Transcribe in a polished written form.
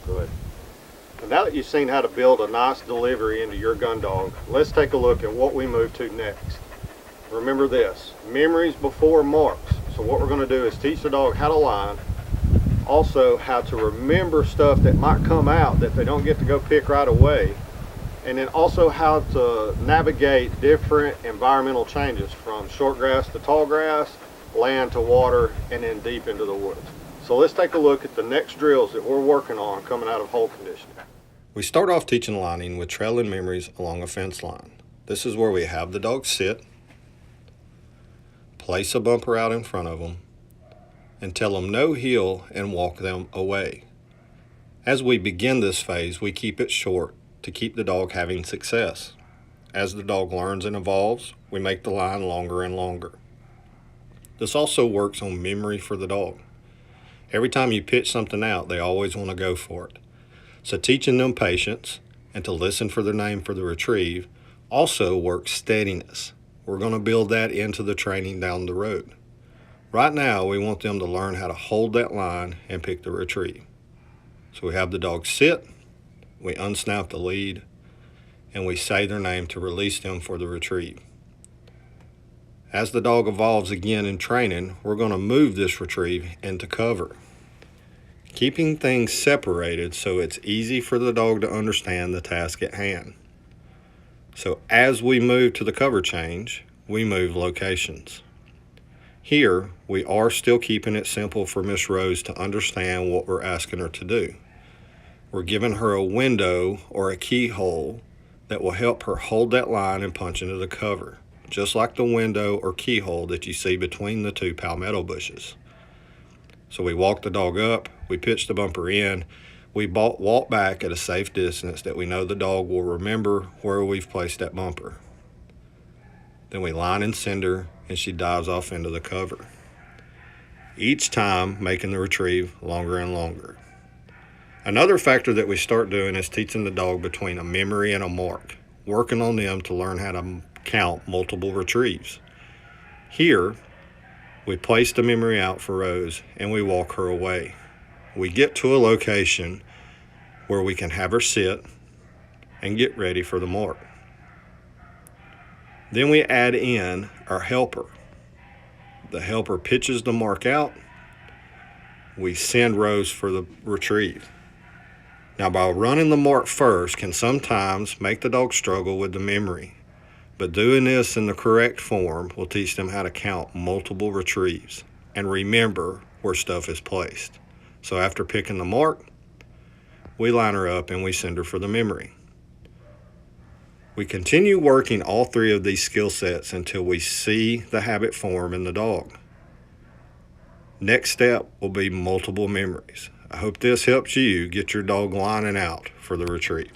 Good. And now that you've seen how to build a nice delivery into your gun dog, let's take a look at what we move to next. Remember this, memories before marks. So what we're going to do is teach the dog how to line, also how to remember stuff that might come out that they don't get to go pick right away, and then also how to navigate different environmental changes from short grass to tall grass, land to water, and then deep into the woods. So let's take a look at the next drills that we're working on coming out of hole conditioning. We start off teaching lining with trailing memories along a fence line. This is where we have the dog sit, place a bumper out in front of them, and tell them no heel and walk them away. As we begin this phase, we keep it short to keep the dog having success. As the dog learns and evolves, we make the line longer and longer. This also works on memory for the dog. Every time you pitch something out, they always want to go for it. So teaching them patience and to listen for their name for the retrieve also works steadiness. We're going to build that into the training down the road. Right now, we want them to learn how to hold that line and pick the retrieve. So we have the dog sit, we unsnap the lead, and we say their name to release them for the retrieve. As the dog evolves again in training, we're going to move this retrieve into cover, keeping things separated so it's easy for the dog to understand the task at hand. So as we move to the cover change, we move locations. Here, we are still keeping it simple for Miss Rose to understand what we're asking her to do. We're giving her a window or a keyhole that will help her hold that line and punch into the cover, just like the window or keyhole that you see between the two palmetto bushes. So we walk the dog up, we pitch the bumper in, we walk back at a safe distance that we know the dog will remember where we've placed that bumper. Then we line and send her, and she dives off into the cover, each time making the retrieve longer and longer. Another factor that we start doing is teaching the dog between a memory and a mark, working on them to learn how to count multiple retrieves. Here, we place the memory out for Rose and we walk her away. We get to a location where we can have her sit and get ready for the mark. Then we add in our helper. The helper pitches the mark out. We send Rose for the retrieve. Now, by running the mark first can sometimes make the dog struggle with the memory, but doing this in the correct form will teach them how to count multiple retrieves and remember where stuff is placed. So after picking the mark, we line her up and we send her for the memory. We continue working all three of these skill sets until we see the habit form in the dog. Next step will be multiple memories. I hope this helps you get your dog lining out for the retrieve.